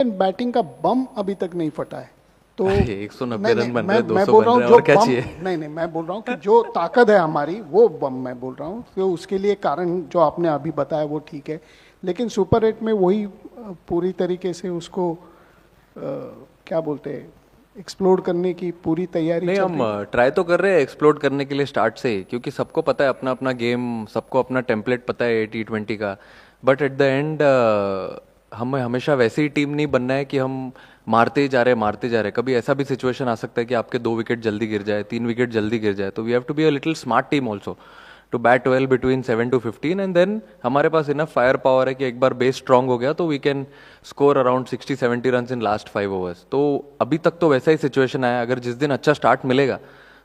Batting का बम अभी तक नहीं फटा है। तो 190 रन बन रहे, मैं 200 बोल बन रहा हूँ रहे, जो और क्या बम, चाहिए? नहीं मैं बोल रहा हूँ कि जो ताकत है हमारी वो बम मैं बोल रहा हूँ। तो उसके लिए कारण जो आपने अभी बताया वो ठीक है, लेकिन सुपर 8 में वही पूरी तरीके से उसको क्या बोलते हैं, एक्सप्लोर करने की पूरी तैयारी नहीं, चल हम रही है। ट्राई तो कर रहे हैं एक्सप्लोर करने के लिए स्टार्ट से ही, क्योंकि सबको पता है अपना अपना गेम, सबको अपना टेम्पलेट पता है T20 का। बट एट द एंड हमें हमेशा वैसी ही टीम नहीं बनना है कि हम मारते ही जा रहे मारते जा रहे। कभी ऐसा भी सिचुएशन आ सकता है कि आपके 2 विकेट जल्दी गिर जाए, 3 विकेट जल्दी गिर जाए, तो we have to be a little smart team also to bat well between 7 to 15, and then हमारे पास इनफ फायर पावर है कि एक बार बेस स्ट्रांग हो गया तो we can score around 60-70 run in last 5 overs. तो अभी तक तो वैसा ही सिचुएशन आया। अगर जिस दिन अच्छा स्टार्ट मिलेगा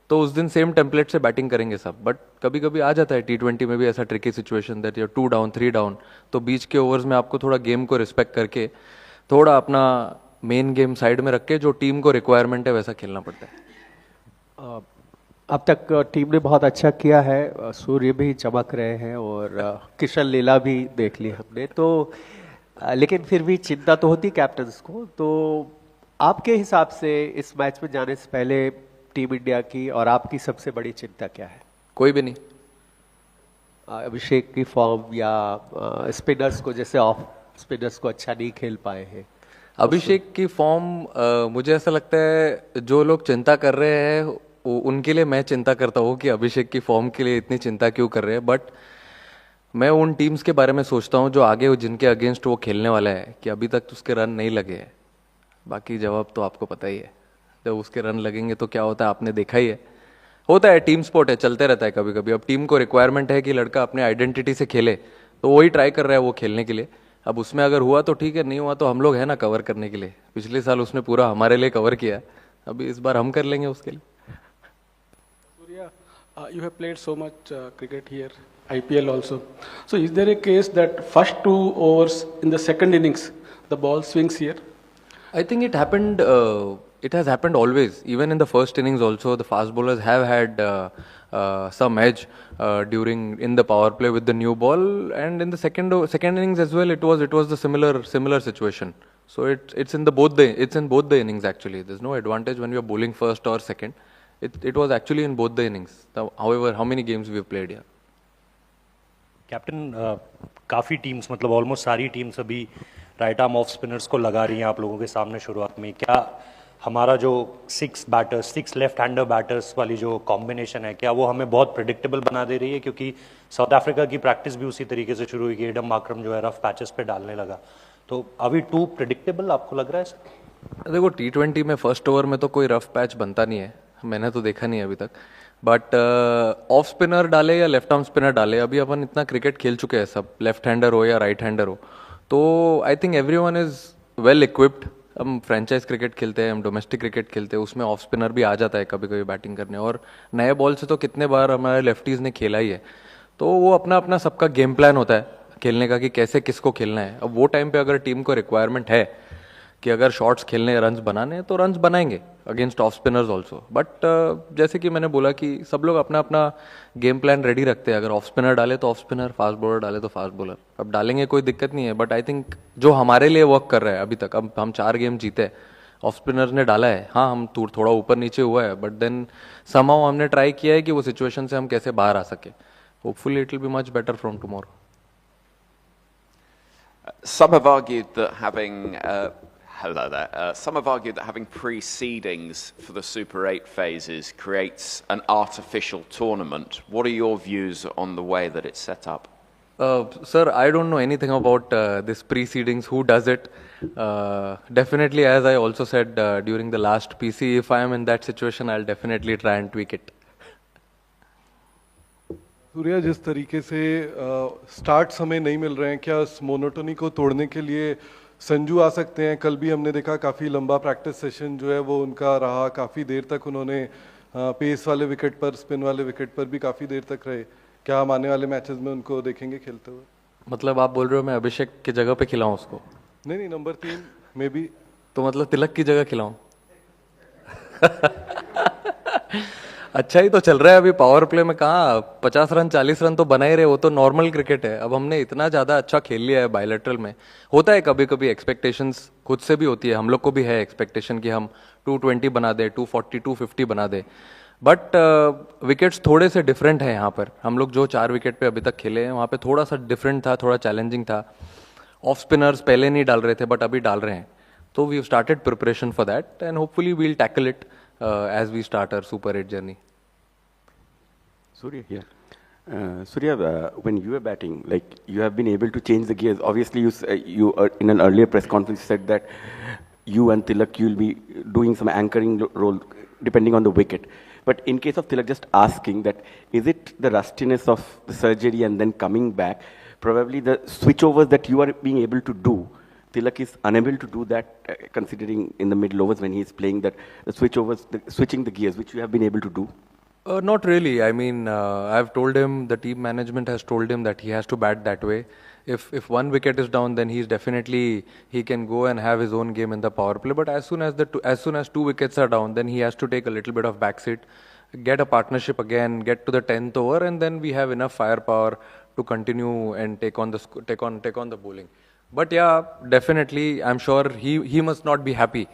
तो उस दिन सेम टेम्पलेट से बैटिंग करेंगे सब। बट कभी कभी आ जाता है T20 में भी ऐसा tricky situation that you 2 down 3 down, तो बीच के ओवर्स में आपको थोड़ा गेम को रिस्पेक्ट करके थोड़ा अपना मेन गेम साइड में रख के जो टीम को रिक्वायरमेंट है वैसा खेलना पड़ता है। अब तक टीम ने बहुत अच्छा किया है, सूर्य भी चमक रहे हैं और किशन लीला भी देख ली हमने तो, लेकिन फिर भी चिंता तो होती कैप्टन्स को। तो आपके हिसाब से इस मैच में जाने से पहले टीम इंडिया की और आपकी सबसे बड़ी चिंता क्या है? कोई भी नहीं। अभिषेक की फॉर्म या स्पिनर्स को, जैसे ऑफ स्पिनर्स को अच्छा नहीं खेल पाए हैं। अभिषेक की फॉर्म, मुझे ऐसा लगता है जो लोग चिंता कर रहे हैं उनके लिए मैं चिंता करता हूँ कि अभिषेक की फॉर्म के लिए इतनी चिंता क्यों कर रहे हैं। बट मैं उन टीम्स के बारे में सोचता हूँ जो आगे जिनके अगेंस्ट वो खेलने वाला है, कि अभी तक उसके रन नहीं लगे हैं। बाकी जवाब तो आपको पता ही है, जब उसके रन लगेंगे तो क्या होता है आपने देखा ही है। होता है, टीम स्पोर्ट है, चलते रहता है कभी कभी। अब टीम को रिक्वायरमेंट है कि लड़का अपने आइडेंटिटी से खेले, तो वही ट्राई कर रहा है वो खेलने के लिए। अब उसमें अगर हुआ तो ठीक है, नहीं हुआ तो हम लोग हैं ना कवर करने के लिए। पिछले साल उसने पूरा हमारे लिए कवर किया, अभी इस बार हम कर लेंगे उसके लिए। Surya, you have played so much cricket here, IPL also. So, is there a case that first 2 overs in the second innings, the ball swings here? I think it happened. It has happened always. Even in the first innings, also the fast bowlers have had some edge during in the power play with the new ball, and in the second innings as well. It was the similar situation. So it's in both the innings actually. There's no advantage when you are bowling first or second. It was actually in both the innings. However, how many games we have played here? Captain, काफ़ी teams, मतलब almost सारी teams अभी right arm off spinners को लगा रही हैं आप लोगों के सामने शुरुआत में। क्या हमारा जो 6 लेफ्ट हैंडर बैटर्स वाली जो कॉम्बिनेशन है, क्या वो हमें बहुत प्रिडिक्टेबल बना दे रही है? क्योंकि साउथ अफ्रीका की प्रैक्टिस भी उसी तरीके से शुरू हुई कि एडम मार्करम जो है रफ पैचेस पे डालने लगा। तो अभी टू प्रिडिक्टेबल आपको लग रहा है सर? देखो, T20 में फर्स्ट ओवर में तो कोई रफ पैच बनता नहीं है, मैंने तो देखा नहीं है अभी तक। बट ऑफ स्पिनर डाले या लेफ्ट आर्म स्पिनर डाले, अभी अपन इतना क्रिकेट खेल चुके हैं सब, लेफ्ट हैंडर हो या राइट हैंडर हो, तो I think everyone is well equipped. हम फ्रेंचाइज क्रिकेट खेलते हैं, हम डोमेस्टिक क्रिकेट खेलते हैं, उसमें ऑफ स्पिनर भी आ जाता है कभी कभी बैटिंग करने। और नए बॉल से तो कितने बार हमारे लेफ्टीज ने खेला ही है। तो वो अपना अपना सबका गेम प्लान होता है खेलने का कि कैसे किसको खेलना है। अब वो टाइम पे अगर टीम को रिक्वायरमेंट है कि अगर शॉट्स खेलने, रन्स बनाने, तो रन्स बनाएंगे against off spinners also. But जैसे कि मैंने बोला कि सब लोग अपना अपना गेम प्लान रेडी रखते हैं। अगर ऑफ स्पिनर डाले तो ऑफ स्पिनर, फास्ट बॉलर डाले तो फास्ट बॉलर, अब डालेंगे, कोई दिक्कत नहीं है। बट आई थिंक जो हमारे लिए वर्क कर रहा है अभी तक, अब हम 4 गेम जीते, ऑफ स्पिनर ने डाला है, हाँ हम थोड़ा ऊपर नीचे हुआ है, बट देन समहाउ हमने ट्राई किया है कि वो सिचुएशन से हम कैसे बाहर आ सके। Hopefully it will be much better from tomorrow. Some have argued that having hello there. Some have argued that having precedings for the Super 8 phases creates an artificial tournament. What are your views on the way that it's set up? Sir, I don't know anything about this precedings. Who does it? Definitely, as I also said during the last PC, if I am in that situation, I'll definitely try and tweak it. Surya, जिस तरीके से start समय नहीं मिल रहे हैं, क्या इस monotony को तोड़ने के लिए संजू आ सकते हैं? कल भी हमने देखा काफ़ी लंबा प्रैक्टिस सेशन जो है वो उनका रहा, काफ़ी देर तक उन्होंने पेस वाले विकेट पर, स्पिन वाले विकेट पर भी काफ़ी देर तक रहे। क्या हम आने वाले मैचेस में उनको देखेंगे खेलते हुए? मतलब आप बोल रहे हो मैं अभिषेक की जगह पे खिलाऊं उसको? नहीं, नंबर 3 में भी। तो मतलब तिलक की जगह खिलाऊं? अच्छा ही तो चल रहा है अभी पावर प्ले में। कहाँ 50 रन 40 रन तो बना ही रहे, वो तो नॉर्मल क्रिकेट है। अब हमने इतना ज़्यादा अच्छा खेल लिया है बायलैटरल में। होता है कभी कभी एक्सपेक्टेशंस खुद से भी होती है, हम लोग को भी है एक्सपेक्टेशन कि हम 220 बना दे, 240 250 बना दे। बट विकेट्स थोड़े से डिफरेंट है यहाँ पर। हम लोग जो 4 विकेट पे अभी तक खेले हैं वहाँ पे थोड़ा सा डिफरेंट था, थोड़ा चैलेंजिंग था। ऑफ स्पिनर्स पहले नहीं डाल रहे थे बट अभी डाल रहे हैं, तो we started preparation for that and hopefully we'll tackle it as we start our super 8 journey. Surya here. Surya, when you were batting, like you have been able to change the gears. Obviously, you in an earlier press conference said that you and Tilak you'll be doing some anchoring role depending on the wicket. But in case of Tilak, just asking that is it the rustiness of the surgery and then coming back, probably the switchovers that you are being able to do. Tilak is unable to do that, considering in the middle overs when he is playing that the switchovers, switching the gears, which you have been able to do. Not really. I mean, I've told him, the team management has told him that he has to bat that way. If one wicket is down, then he's definitely, he can go and have his own game in the power play. But as soon as 2 wickets are down, then he has to take a little bit of backseat, get a partnership again, get to the 10th over, and then we have enough firepower to continue and take on the bowling. But yeah, definitely, I'm sure he must not be happy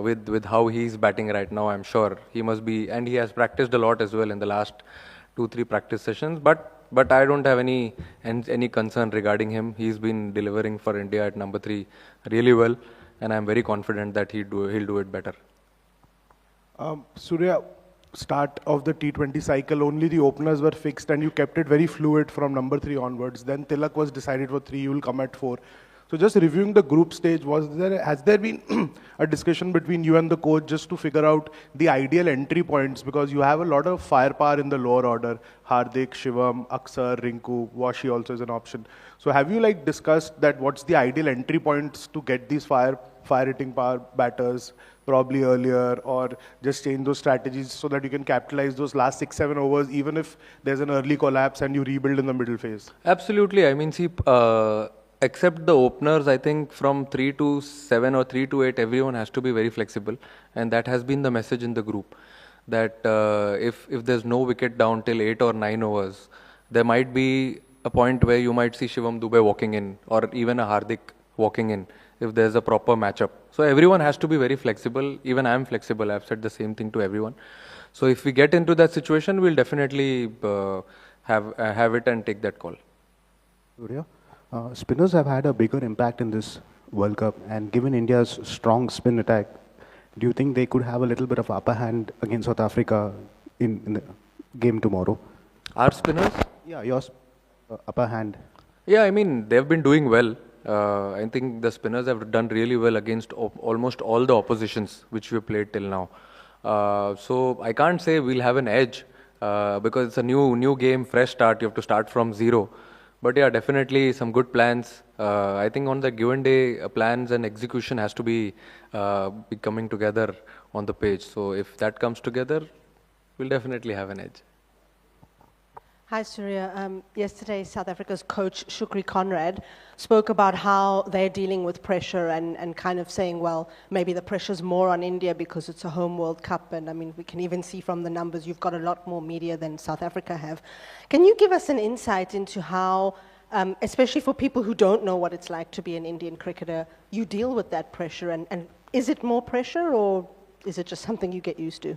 with how he's batting right now. I'm sure he must be, and he has practiced a lot as well in the last 2-3 practice sessions. But I don't have any concern regarding him. He's been delivering for India at number 3 really well, and I'm very confident that he'll do it better. Surya, start of the T20 cycle, only the openers were fixed and you kept it very fluid from number 3 onwards. Then Tilak was decided for 3, you will come at 4. So just reviewing the group stage, has there been a discussion between you and the coach just to figure out the ideal entry points? Because you have a lot of firepower in the lower order. Hardik, Shivam, Aksar, Rinku, Washi also is an option. So have you like discussed that what's the ideal entry points to get these fire hitting power batters probably earlier, or just change those strategies so that you can capitalize those last 6-7 overs even if there's an early collapse and you rebuild in the middle phase? Absolutely. I mean, see, except the openers, I think from 3 to 7 or 3 to 8, everyone has to be very flexible, and that has been the message in the group. That if there's no wicket down till 8 or 9 overs, there might be a point where you might see Shivam Dube walking in, or even a Hardik walking in, if there's a proper matchup. So everyone has to be very flexible. Even I'm flexible. I've said the same thing to everyone. So if we get into that situation, we'll definitely have it and take that call. Surya, spinners have had a bigger impact in this World Cup, and given India's strong spin attack, do you think they could have a little bit of upper hand against South Africa in the game tomorrow? Our spinners? Yeah, yours upper hand. Yeah, I mean, they've been doing well. I think the spinners have done really well against almost all the oppositions which we played till now. So I can't say we'll have an edge because it's a new game, fresh start. You have to start from zero. But yeah, definitely some good plans. I think on the given day, plans and execution has to be coming together on the page. So if that comes together, we'll definitely have an edge. Hi, Surya. Yesterday, South Africa's coach, Shukri Conrad, spoke about how they're dealing with pressure and kind of saying, well, maybe the pressure's more on India because it's a home World Cup. And I mean, we can even see from the numbers, you've got a lot more media than South Africa have. Can you give us an insight into how, especially for people who don't know what it's like to be an Indian cricketer, you deal with that pressure? And is it more pressure, or is it just something you get used to?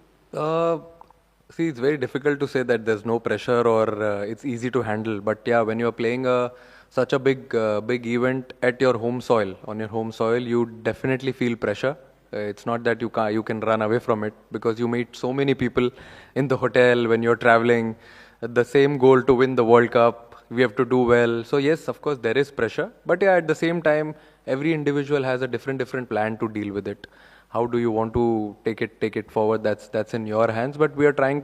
See, it's very difficult to say that there's no pressure or it's easy to handle. But yeah, when you're playing such a big event at your home soil, on your home soil, you definitely feel pressure. It's not that you can run away from it, because you meet so many people in the hotel when you're traveling. The same goal to win the World Cup, we have to do well. So yes, of course, there is pressure. But yeah, at the same time, every individual has a different plan to deal with it. How do you want to take it forward? That's in your hands. But we are trying